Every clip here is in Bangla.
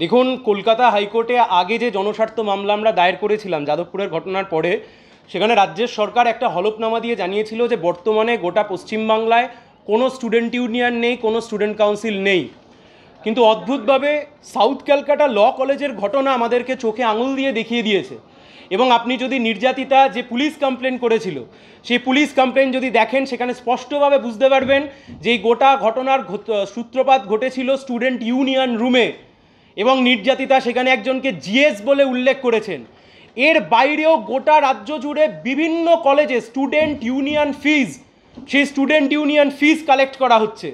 দেখুন, কলকাতা হাইকোর্টে আগে যে জনস্বার্থ মামলা আমরা দায়ের করেছিলাম যাদবপুরের ঘটনার পরে, সেখানে রাজ্যের সরকার একটা হলফনামা দিয়ে জানিয়েছিল যে বর্তমানে গোটা পশ্চিমবাংলায় কোনো স্টুডেন্ট ইউনিয়ন নেই, কোনো স্টুডেন্ট কাউন্সিল নেই। কিন্তু অদ্ভুতভাবে সাউথ ক্যালকাটা ল কলেজের ঘটনা আমাদেরকে চোখে আঙুল দিয়ে দেখিয়ে দিয়েছে। এবং আপনি যদি নির্যাতিতা যে পুলিশ কমপ্লেন করেছিল সেই পুলিশ কমপ্লেন যদি দেখেন, সেখানে স্পষ্টভাবে বুঝতে পারবেন যে এই গোটা ঘটনার সূত্রপাত ঘটেছিল স্টুডেন্ট ইউনিয়ন রুমে, এবং নির্যাতিতা সেখানে একজনকে জিএস বলে উল্লেখ করেছেন। এর বাইরেও গোটা রাজ্য জুড়ে বিভিন্ন কলেজে স্টুডেন্ট ইউনিয়ন ফিজ, সেই স্টুডেন্ট ইউনিয়ন ফিজ কালেক্ট করা হচ্ছে।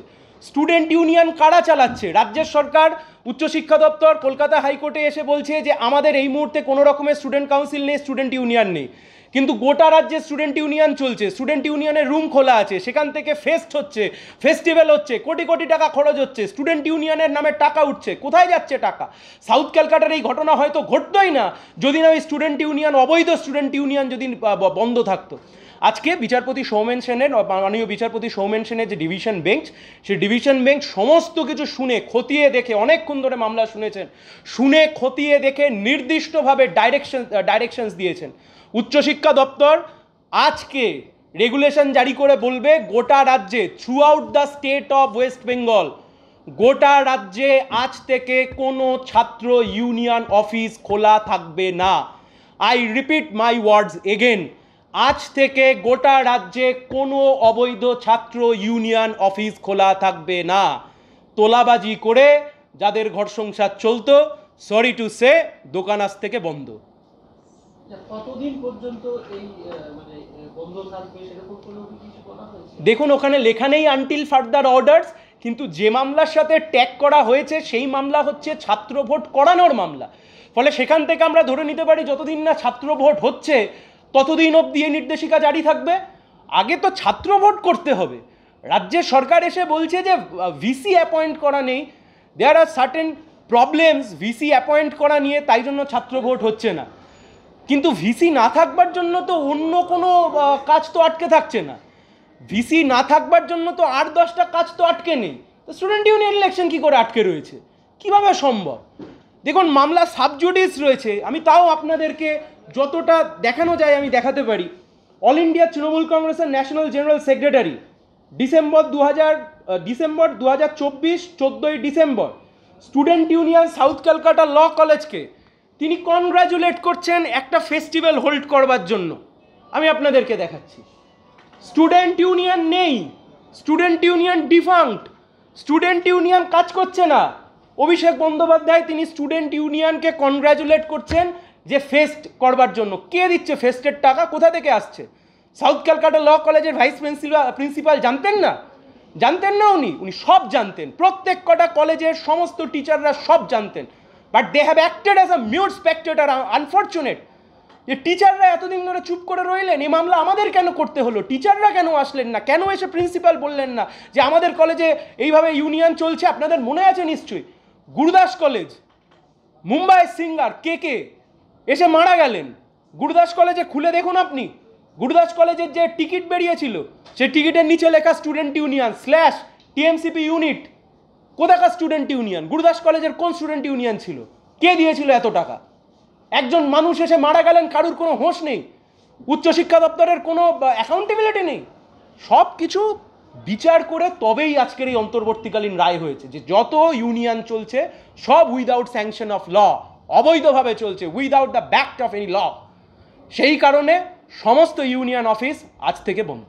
স্টুডেন্ট ইউনিয়ন কারা চালাচ্ছে? রাজ্যের সরকার, উচ্চশিক্ষা দপ্তর কলকাতা হাইকোর্টে এসে বলছে যে আমাদের এই মুহূর্তে কোনো রকমের স্টুডেন্ট কাউন্সিল নেই, স্টুডেন্ট ইউনিয়ন নেই। কিন্তু গোটা রাজ্যে স্টুডেন্ট ইউনিয়ন চলছে, স্টুডেন্ট ইউনিয়নের রুম খোলা আছে, সেখান থেকে ফেস্ট হচ্ছে, ফেস্টিভ্যাল হচ্ছে, কোটি কোটি টাকা খরচ হচ্ছে, স্টুডেন্ট ইউনিয়নের নামে টাকা উঠছে। কোথায় যাচ্ছে টাকা? সাউথ ক্যালকাটার এই ঘটনা হয়তো ঘটতোই না যদি না ওই স্টুডেন্ট ইউনিয়ন, অবৈধ স্টুডেন্ট ইউনিয়ন যদি বন্ধ থাকতো। আজকে বিচারপতি সৌমেন সেনের, মাননীয় বিচারপতি সৌমেন সেনের যে ডিভিশন বেঞ্চ, সেই ডিভিশন বেঞ্চ সমস্ত কিছু শুনে খতিয়ে দেখে, অনেকক্ষণ ধরে মামলা শুনেছেন, শুনে খতিয়ে দেখে নির্দিষ্টভাবে ডাইরেকশনস দিয়েছেন। উচ্চশিক্ষা দপ্তর আজকে রেগুলেশন জারি করে বলবে গোটা রাজ্যে, through out the state of West Bengal, গোটা রাজ্যে আজ থেকে কোনো ছাত্র ইউনিয়ন অফিস খোলা থাকবে না। I repeat my words again, আজ থেকে গোটা রাজ্যে কোনো অবৈধ ছাত্র ইউনিয়ন অফিস খোলা থাকবে না। তোলাবাজি করে যাদের ঘর সংসার চলতো, সরি টু সে, দোকান আজ থেকে বন্ধ। কতদিন পর্যন্ত এই বন্ধ থাকবে সেরকম কোনো কিছু বলা হয়েছে? দেখুন, ওখানে লেখা নেই আনটিল ফার্দার অর্ডার্স, কিন্তু যে মামলার সাথে ট্যাগ করা হয়েছে সেই মামলা হচ্ছে ছাত্র ভোট করানোর মামলা। ফলে সেখান থেকে আমরা ধরে নিতে পারি যতদিন না ছাত্র ভোট হচ্ছে ততদিন অবধি এই নির্দেশিকা জারি থাকবে। আগে তো ছাত্র ভোট করতে হবে। রাজ্যের সরকার এসে বলছে যে ভিসি অ্যাপয়েন্ট করা নেই, there are certain problems VC appoint করা নিয়ে, তাই জন্য ছাত্র ভোট হচ্ছে না। কিন্তু ভিসি না থাকবার জন্য তো অন্য কোনো কাজ তো আটকে থাকছে না। ভিসি না থাকবার জন্য তো 8-10টা কাজ তো আটকে নেই। তো স্টুডেন্ট ইউনিয়ন ইলেকশন কী করে আটকে রয়েছে? কিভাবে সম্ভব? দেখুন, মামলা সাবজুডিস রয়েছে। আমি তাও আপনাদেরকে যতটা দেখানো যায় আমি দেখাতে পারি। অল ইন্ডিয়া তৃণমূল কংগ্রেসের ন্যাশনাল জেনারেল সেক্রেটারি ডিসেম্বর 2024, 14ই December, student union South Calcutta law কলেজকে তিনি কনগ্র্যাচুলেট করছেন একটা ফেস্টিভ্যাল হোল্ড করবার জন্য। আমি আপনাদেরকে দেখাচ্ছি। স্টুডেন্ট ইউনিয়ন নেই, স্টুডেন্ট ইউনিয়ন ডিফাঙ্ক্ট, স্টুডেন্ট ইউনিয়ন কাজ করছে না। অভিষেক বন্দ্যোপাধ্যায় তিনি স্টুডেন্ট ইউনিয়নকে কনগ্র্যাচুলেট করছেন যে ফেস্ট করবার জন্য। কে দিচ্ছে ফেস্টের টাকা? কোথা থেকে আসছে? সাউথ ক্যালকাটা ল কলেজের ভাইস প্রিন্সিপাল জানতেন না? জানতেন না উনি সব জানতেন। প্রত্যেক কটা কলেজের সমস্ত টিচাররা সব জানতেন। But they have acted as a mute spectator. Unfortunate যে টিচাররা এতদিন ধরে চুপ করে রইলেন। এই মামলা আমাদের কেন করতে হলো? টিচাররা কেন আসলেন না? কেন এসে প্রিন্সিপাল বললেন না যে আমাদের কলেজে এইভাবে ইউনিয়ন চলছে? আপনাদের মনে আছে নিশ্চয়ই, গুরুদাস কলেজ, মুম্বাইয়ের সিঙ্গার কে এসে মারা গেলেন। গুরুদাস কলেজে খুলে দেখুন আপনি, গুরুদাস কলেজের যে টিকিট বেরিয়েছিল সেই টিকিটের নিচে লেখা স্টুডেন্ট ইউনিয়ন / টিএমসিপি ইউনিট। কোথাকার স্টুডেন্ট ইউনিয়ন? গুরুদাস কলেজের কোন স্টুডেন্ট ইউনিয়ন ছিল? কে দিয়েছিল এত টাকা? একজন মানুষ এসে মারা গেলেন, কারুর কোনো হোশ নেই। উচ্চশিক্ষা দপ্তরের কোনো অ্যাকাউন্টেবিলিটি নেই। সব কিছু বিচার করে তবেই আজকের এই অন্তর্বর্তীকালীন রায় হয়েছে যে যত ইউনিয়ন চলছে সব উইদাউট স্যাংশন অফ ল, অবৈধভাবে চলছে, without the backed of any law. সেই কারণে সমস্ত ইউনিয়ন অফিস আজ থেকে বন্ধ।